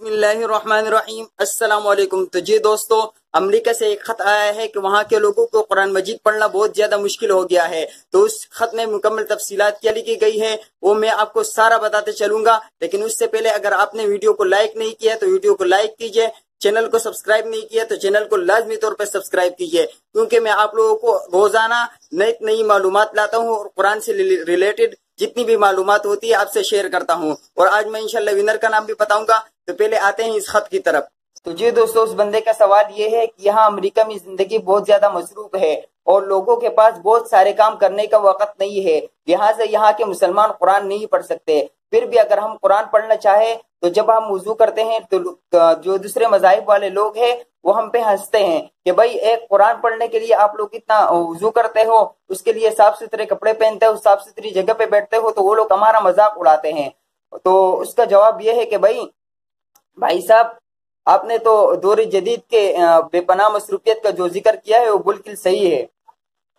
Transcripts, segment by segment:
बिस्मिल्लाहिर्रहमानिर्रहीम। अस्सलाम वालेकुम। तो जी दोस्तों, अमेरिका से एक खत आया है कि वहाँ के लोगों को कुरान मजीद पढ़ना बहुत ज्यादा मुश्किल हो गया है। तो उस खत में मुकम्मल तफसीलात क्या लिखी गई है वो मैं आपको सारा बताते चलूंगा। लेकिन उससे पहले अगर आपने वीडियो को लाइक नहीं किया तो वीडियो को लाइक कीजिए, चैनल को सब्सक्राइब नहीं किया तो चैनल को लाजमी तौर पर सब्सक्राइब कीजिए, क्योंकि मैं आप लोगों को रोजाना नई मालूमात लाता हूँ और कुरान से रिलेटेड जितनी भी मालूमात होती है आपसे शेयर करता हूँ। और आज मैं इंशाल्लाह विनर का नाम भी बताऊंगा। तो पहले आते हैं इस खत की तरफ। तो जी दोस्तों, उस बंदे का सवाल ये है कि यहाँ अमेरिका में जिंदगी बहुत ज्यादा मसरूफ है और लोगों के पास बहुत सारे काम करने का वक्त नहीं है, लिहाजा यहाँ के मुसलमान कुरान नहीं पढ़ सकते। फिर भी अगर हम कुरान पढ़ना चाहे तो जब हम वुजू करते हैं तो जो दूसरे मजाहिब वाले लोग हैं वो हम पे हंसते हैं कि भाई एक कुरान पढ़ने के लिए आप लोग इतना वुजू करते हो, उसके लिए साफ सुथरे कपड़े पहनते हो, साफ सुथरी जगह पे बैठते हो, तो वो लोग हमारा मजाक उड़ाते हैं। तो उसका जवाब ये है कि भाई साहब, आपने तो दौर जदीद के बेपनाह मसरूफियत का जो जिक्र किया है वो बिल्कुल सही है।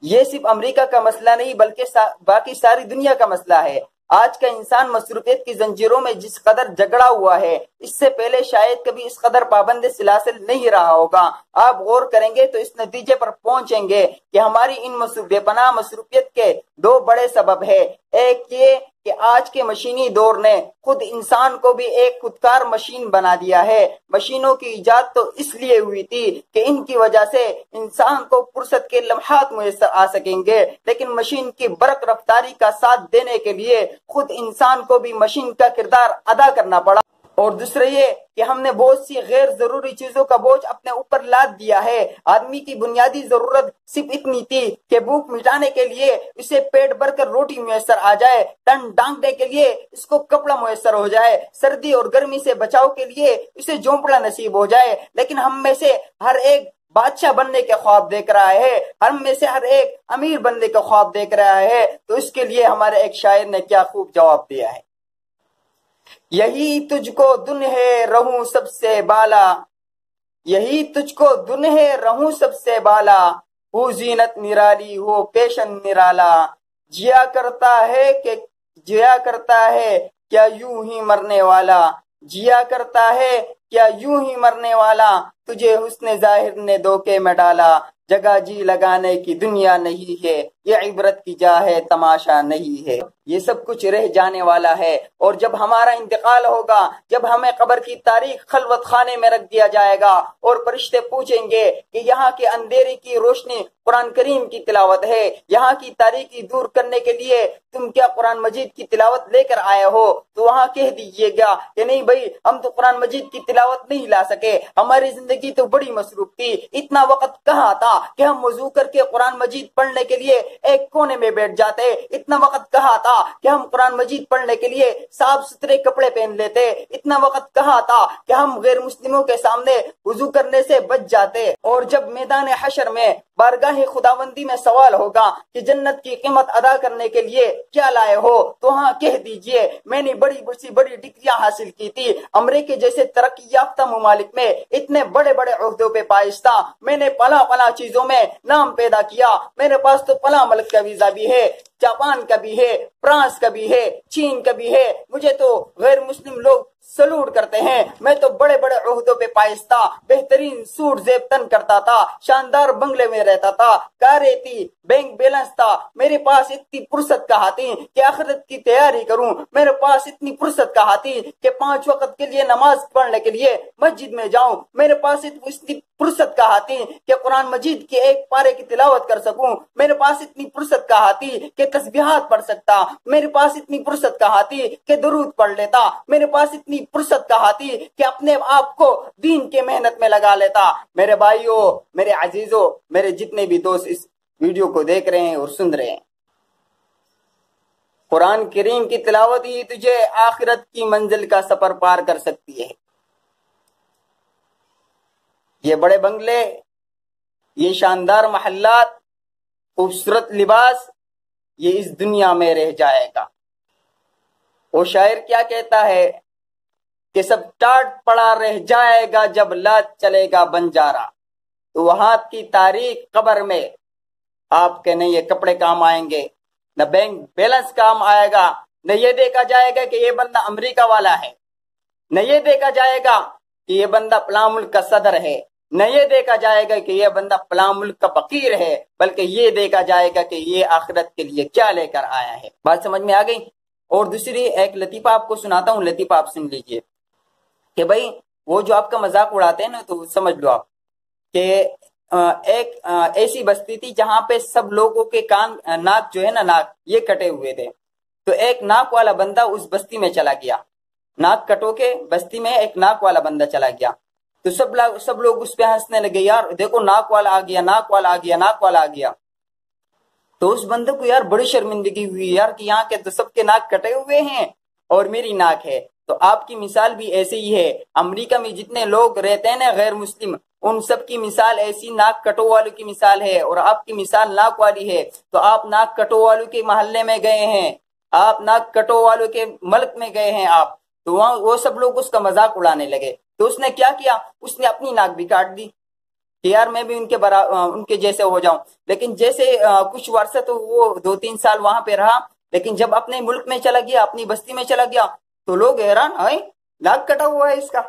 ये सिर्फ अमेरिका का मसला नहीं बल्कि बाकी सारी दुनिया का मसला है। आज का इंसान मसरूफियत की जंजीरों में जिस कदर जगड़ा हुआ है, इससे पहले शायद कभी इस कदर पाबंद सिलासिल नहीं रहा होगा। आप गौर करेंगे तो इस नतीजे पर पहुंचेंगे कि हमारी इन बेपनाह मसरूफियत के दो बड़े सबब है। एक ये कि आज के मशीनी दौर ने खुद इंसान को भी एक खुदकार मशीन बना दिया है। मशीनों की इजाद तो इसलिए हुई थी कि इनकी वजह से इंसान को फुर्सत के लम्हात मुयस्सर आ सकेंगे, लेकिन मशीन की बरक रफ्तारी का साथ देने के लिए खुद इंसान को भी मशीन का किरदार अदा करना पड़ा। और दूसरा ये कि हमने बहुत सी गैर जरूरी चीजों का बोझ अपने ऊपर लाद दिया है। आदमी की बुनियादी जरूरत सिर्फ इतनी थी कि भूख मिटाने के लिए इसे पेट भरकर रोटी मुयस्सर आ जाए, तन ढांकने के लिए इसको कपड़ा मुयस्सर हो जाए, सर्दी और गर्मी से बचाव के लिए इसे झोंपड़ा नसीब हो जाए। लेकिन हम में से हर एक बादशाह बनने के ख्वाब देख रहा है, हम में से हर एक अमीर बनने के ख्वाब देख रहा है। तो इसके लिए हमारे एक शायर ने क्या खूब जवाब दिया है। यही तुझको दुन्हे रहूं सबसे बाला, यही तुझको दुन्हे रहूं सबसे बाला, हो जीनत निराली हो पेशन निराला, जिया करता है क्या यूं ही मरने वाला, जिया करता है क्या यूं ही मरने वाला, तुझे हुस्न जाहिर ने धोखे में डाला, जगह जी लगाने की दुनिया नहीं है, ये इबरत की जा है तमाशा नहीं है। ये सब कुछ रह जाने वाला है और जब हमारा इंतकाल होगा, जब हमें कब्र की तारीख खलवत खाने में रख दिया जाएगा और फरिश्ते पूछेंगे कि यहाँ के अंधेरे की रोशनी कुरान करीम की तिलावत है, यहाँ की तारीकी दूर करने के लिए तुम क्या कुरान मजीद की तिलावत लेकर आए हो, तो वहाँ कह दीजिएगा कि नहीं भाई, हम तो कुरान मजीद की तिलावत नहीं ला सके, हमारी जिंदगी तो बड़ी मसरूफ थी, इतना वक्त कहाँ था कि हम वजू करके कुरान मजीद पढ़ने के लिए एक कोने में बैठ जाते, इतना वक्त कहाँ था कि हम कुरान मजीद पढ़ने के लिए साफ सुथरे कपड़े पहन लेते, इतना वक्त कहाँ था कि हम गैर मुस्लिमों के सामने वजू करने से बच जाते। और जब मैदान हशर में बारगाह खुदाबंदी में सवाल होगा कि जन्नत की कीमत अदा करने के लिए क्या लाए हो, तो हाँ कह दीजिए मैंने बड़ी डिग्रियां हासिल की थी, अमेरिका जैसे तरक्की याफ्ता मुमालिक में इतने बड़े बड़े ओहदों पे पाइश था, मैंने पला चीजों में नाम पैदा किया, मेरे पास तो पला मुल्क का वीजा भी है, जापान का भी है, फ्रांस का भी है, चीन का भी है, मुझे तो गैर मुस्लिम लोग सलूट करते हैं, मैं तो बड़े बड़े ओहदों पे पाइश था, बेहतरीन सूट जेब तन करता था, शानदार बंगले में रहता था, कारें थी, बैंक बैलेंस था, मेरे पास इतनी फुर्सत कहाँ थी कि आखिरत की तैयारी करूं, मेरे पास इतनी फुर्सत कहाँ थी कि 5 वक्त के लिए नमाज पढ़ने के लिए मस्जिद में जाऊं, मेरे पास इतनी फुर्सत कहाँ थी कि कुरान मजीद के एक पारे की तिलावत कर सकूं, मेरे पास इतनी फुर्सत कहाँ थी कि तस्बीहात पढ़ सकता, मेरे पास इतनी फुर्सत कहाँ थी कि दुरूद पढ़ लेता, मेरे पास इतनी फुर्सत कहाँ थी कि अपने आप को दीन के मेहनत में लगा लेता। मेरे भाइयों, मेरे अजीजों, मेरे जितने भी दोस्त इस वीडियो को देख रहे हैं और सुन रहे हैं, कुरान करीम की तिलावत ही तुझे आखिरत की मंजिल का सफर पार कर सकती है। ये बड़े बंगले, ये शानदार महल्लात, खूबसूरत लिबास, ये इस दुनिया में रह जाएगा। वो शायर क्या कहता है कि सब टाट पड़ा रह जाएगा जब लात चलेगा बंजारा, तो वहां की तारीख कब्र में आपके न ये कपड़े काम आएंगे, न बैंक बैलेंस काम आएगा, न ये देखा जाएगा कि ये बंदा अमेरिका वाला है, न ये देखा जाएगा کہ یہ بندہ فلاں ملک کا صدر ہے، نہ یہ دیکھا جائے گا کہ یہ بندہ فلاں ملک کا فقیر ہے، بلکہ یہ دیکھا جائے گا کہ یہ آخرت کے لیے کیا لے کر آیا ہے۔ بات سمجھ میں آ گئی؟ اور دوسری ایک لطیفہ آپ کو سناتا ہوں، لطیفہ آپ سن لیجئے کہ بھائی وہ جو آپ کا مذاق اڑاتے ہیں نا، تو سمجھ لو آپ کہ ایک ایسی بستی تھی جہاں پہ سب لوگوں کے کان، ناک جو ہے نا، ناک یہ کٹے ہوئے تھے۔ تو ایک ناک والا بندہ اس بستی میں چلا گیا، ناک کٹو کے بستی میں ایک ناک والا بندہ چلا گیا۔ تو سب لوگ اس پہ ہنسنے لگے، یار دیکھو ناک والا آ گیا، ناک والا آ گیا، ناک والا آ گیا۔ تو اس بندے کو یار بڑی شرمندگی ہوئی یار کہ یہاں کے تو سب کے ناک کٹے ہوئے ہیں اور میری ناک ہے۔ تو آپ کی مثال بھی ایسے ہی ہے، امریکہ میں جتنے لوگ رہتے ہیں نا غیر مسلم، ان سب کی مثال ایسی ناک کٹو والوں کی مثال ہے، اور آپ کی مثال ناک والی ہے۔ تو آپ ناک کٹو والوں کے محلے میں گئے ہیں، آپ ناک کٹو والوں کے ملک میں گئے ہیں آپ، تو وہاں وہ سب لوگ اس کا مذاق اڑانے لگے۔ تو اس نے کیا کیا، اس نے اپنی ناک بھی کاٹ دی کہ یار میں بھی ان کے جیسے ہو جاؤں۔ لیکن جیسے کچھ عرصہ تو وہ 2-3 سال وہاں پہ رہا، لیکن جب اپنے ملک میں چلا گیا، اپنی بستی میں چلا گیا، تو لوگ حیران، ناک کٹا ہوا ہے اس کا،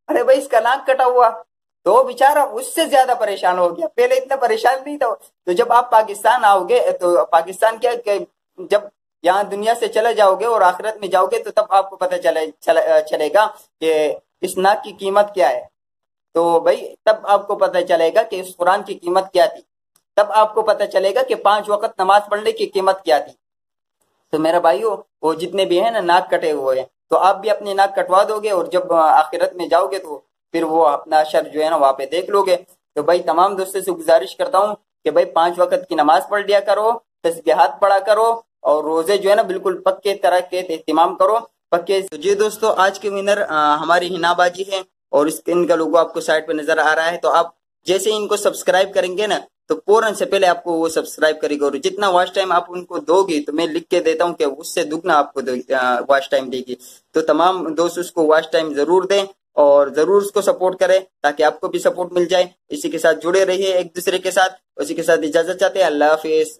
ارے بھائی اس کا ناک کٹا ہوا۔ تو بیچارہ اس سے زیادہ پریشان ہو گیا، پہلے اتنا پریشان نہیں تھا۔ تو جب آپ پاکستان آؤ گے تو پاکستان کیا کہ جب یہاں دنیا سے چلے جاؤ گے اور آخرت میں جاؤ گے تو تب آپ کو پتہ چلے گا کہ اس ناک کی قیمت کیا ہے۔ تو بھائی تب آپ کو پتہ چلے گا کہ اس قرآن کی قیمت کیا تھی، تب آپ کو پتہ چلے گا کہ 5 وقت نماز پڑھنے کی قیمت کیا تھی۔ تو میرا بھائیو، وہ جتنے بھی ہیں نا ناک کٹے ہوئے ہیں، تو آپ بھی اپنے ناک کٹوا دو گے، اور جب آخرت میں جاؤ گے تو پھر وہ اپنا شر جو ہے نا وہاں پہ دیکھ لو گے۔ تو بھائی تمام دوستوں سے گزارش کرتا ہوں کہ بھائی 5 وقت کی نماز پڑھ لیا کرو، تسبیحات پڑھا کرو، اور روزے جو ہے نا بالکل پکے طرح کے اہتمام کرو، پکے۔ جی دوستو، آج کے ونر ہماری ہنا باجی ہے، اور ان کا لوگو آپ کو سائٹ پہ نظر آ رہا ہے۔ تو آپ جیسے ان کو سبسکرائب کریں گے نا، تو فوراً سے پہلے آپ کو وہ سبسکرائب کرے گا، اور جتنا واچ ٹائم آپ ان کو دو گی تو میں لکھ کے دیتا ہوں کہ اس سے دگنا آپ کو واچ ٹائم دے گی۔ تو تمام دوست اس کو واچ ٹائم ضرور دیں، اور ضرور اس کو سپورٹ کریں تاکہ آپ کو بھی سپورٹ مل جائے۔ اسی کے ساتھ جڑے رہیے ایک دوسرے کے ساتھ، اسی کے ساتھ اجازت چاہتے ہیں، اللہ حافظ۔